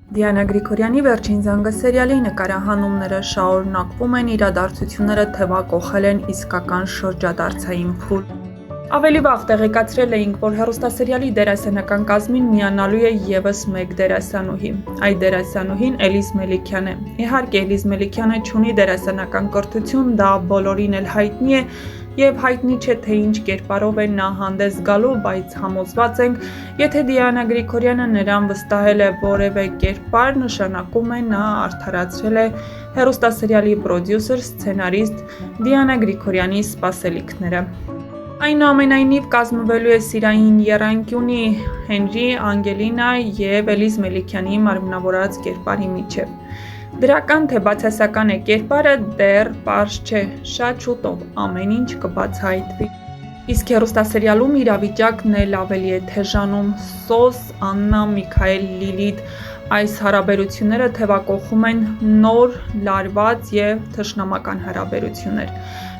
Դիանա Գրիգորյանի վերջին զանգը սերիալի նկարահանումները շարունակվում են, իրադարձությունները թևակոխել են իսկական շրջադարձային փուլ։ Ավելի վաղ տեղեկացրել էինք, որ հեռուստասերիալի դերասանական կազմին միանալու է ևս մեկ դերասանուհի։ Այդ դերասանուհին Էլիզ Մելիքյան է։ Իհարկե, Էլիզ Մելիքյանը չունի դերասանական կրթություն, դա բոլորին էլ հայտնի է, եւ հայտնի չէ, թե ինչ կերպարով է նա հանդես գալու, բայց համոզված ենք, եթե Դիանա Գրիգորյանը նրան վստահել է որևէ կերպար, նշանակում է նա արդարացրել է հեռուստասերիալի պրոդյուսեր, սցենարիստ Դիանա Գրիգորյանի սպասելիքները։ Այնուամենայնիվ կազմվելու է սիրային եռանկյունի Հենրի, Անգելինա եւ Էլիզ Մելիքյանի մարմնավորած կերպարի միջև։ Դրական թե բացասական է կերպարը դեռ պարզ չէ, շատ շուտով ամեն ինչ կբացահայտվի։ Իսկ հեռուստասերիալում իրավիճակն էլ ավելի է թեժանում։ Սոս, Աննա, Միքայել, Լիլիթ այս հարաբերությունները թևակոխում են նոր, լարված եւ թշնամական հարաբերություններ։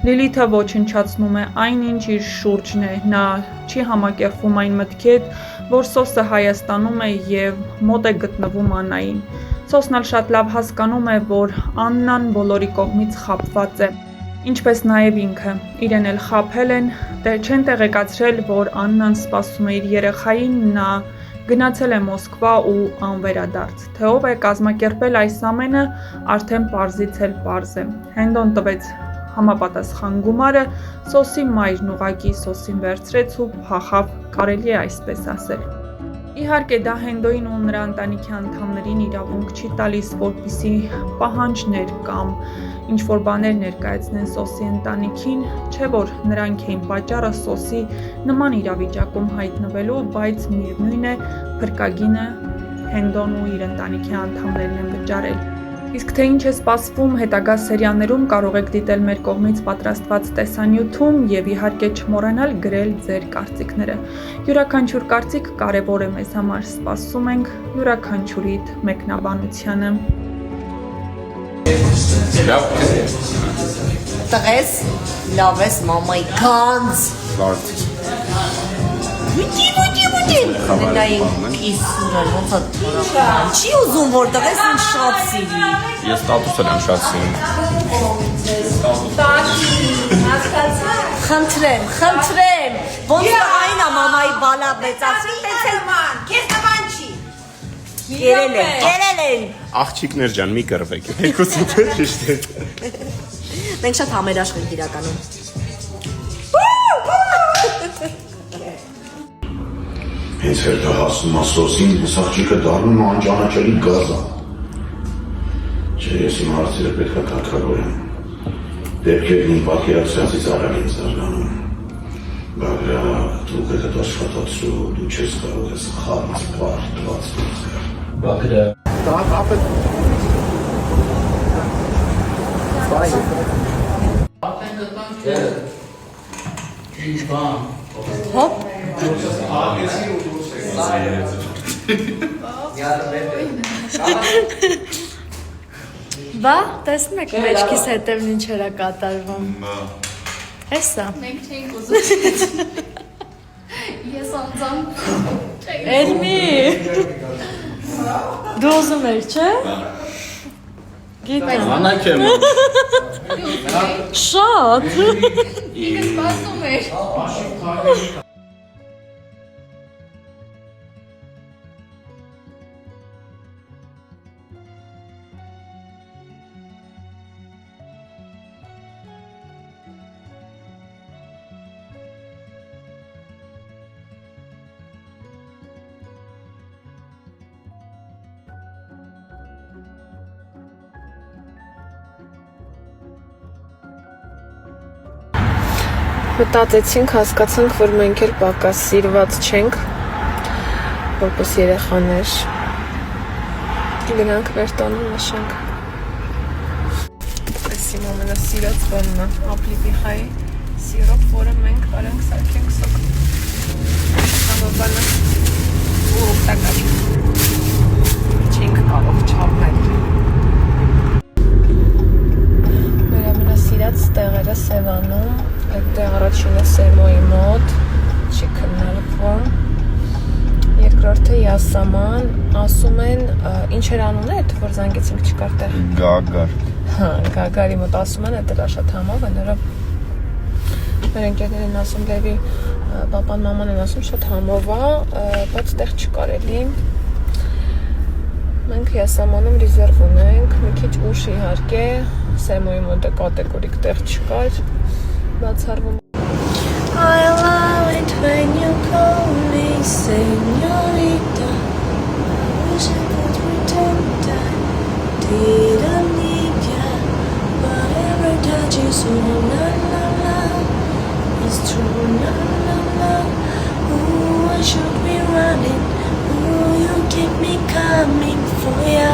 Լիլիթը ոչնչացնում է այն, ինչ իր շուրջն է, նա չի համակերպվում այն մտքի հետ, որ Սոսը Հայաստանում է եւ մոտ է գտնվում Աննային։ Սոսն էլ շատ լավ հասկանում է, որ Աննան բոլորի կողմից խաբված է, ինչպես նաև ինքը, իրեն էլ խաբել են, չեն տեղեկացրել, որ Աննան սպասում է իր երեխային, նա գնացել է Մոսկվա ու անվերադարձ, թե ով է կազմակերպել այս ամենը, արդեն պարզից էլ պարզ է, Հենդոն տվեց համապատասխան գումարը, Սոսի մայրն ուղղակի Սոսին վերցրեց ու փախավ, կարելի է այսպես ասել։ Իհարկե դա Հենդոյին ու նրա ընտանիքի անդամներին իրավունք չի տալիս, որպեսզի պահանջներ կամ ինչ-որ բաներ ներկայացնեն Սոսի ընտանիքին, չէ որ նրանք էին պատճառը Սոսի նման իրավիճակում հայտնվելու, բայց միևնույն է, փրկագինը Հենդոն ու իր ընտանիքի անդամներն են վճարել։ Իսկ թե ինչ է սպասվում հետագա սերիալներում կարող եք դիտել մեր կողմից պատրաստված տեսանյութում եւ իհարկե չմոռանալ գրել ձեր կարծիքները։ Յուրաքանչյուր կարծիք կարեւոր է մեզ համար, սպասում ենք յուրաքանչյուրիդ մեկնաբանությանը։ Տղես, լավ ես մամայի գանձ։ Նային կիսուրան, ոնց է չի ուզում, որ տղես ինձ շատ սիրի։ Ես ստատուս եմ շատ սիրում։ Խնդրեմ, ոնց է այն է մամայի բալա մեծացրին, Քեզ նման չի։ կերել են։ Աղջիկներ ջան, մի կռվեք, եկուսիդ է ճիշտ է։ Մենք շատ համերաշխ ենք իրականում։ Հենց հետը հասնում ասոսին, հսաղջիկը դառնում ու անճանաչելի գազա։ Չէ, ես իմ հարցերը պետք է կարգավորեմ։ Դեպքերն իմ պատկերացրածից արագ են զարգանում։ Բաղրա, դու պետք աշխատացու, դու չես կարող ես խառնած պարտված դուխեր։ Բաղրա։ Դա ապետ։ Հոպ։ Բա, տեսնում եք մեջքիս հետևն ինչ էր կատարվում։ Հեսա։ Մենք չենք ուզում։ Ես անձամբ Էլմի։ Դու ուզում ես, չէ՞։ Գիտեմ։ Անակ եմ։ Շատ։ ինքս սպասում էր։ Մտածեցինք, հասկացանք, որ մենք էլ պակաս սիրված չենք, որպես երեխաներ։ Գնանք մեր տանը նշենք։ Այս իմ ամենասիրած բանն է, ապլիպիխայի սիրոպ, որը մենք կարանք սարքենք սոկ։ Համաբանը ու օգտակար։ Չենք կարող չափնել։ Մեր ամենասիրած տեղերը Սևանում, այդտեղ առաջինը Սեմոյի մոտ, չի քննարկվում, երկրորդը Յասաման, ասում են Ինչեր անուն է, որ զանգեցինք չկար տեղ։ Գագար։ Հա, Գագարի մոտ ասում են, դա շատ համով է, նրա մեր ընկերներն են ասում, Լևի պապան մաման են ասում, շատ համով է, բայց տեղ չկար էլի։ Մենք Յասամանում ռեզերվ ունենք, մի քիչ ուշ իհարկե, Սեմոյի մոտ կատեգորիկ տեղ չկար, բացառվում։ I love it when you call me señorita. I wish I could pretend I didn't need ya, but every touch is so la la la. It's true la la la. Ooh, I should be running. Ooh, you keep me coming for ya.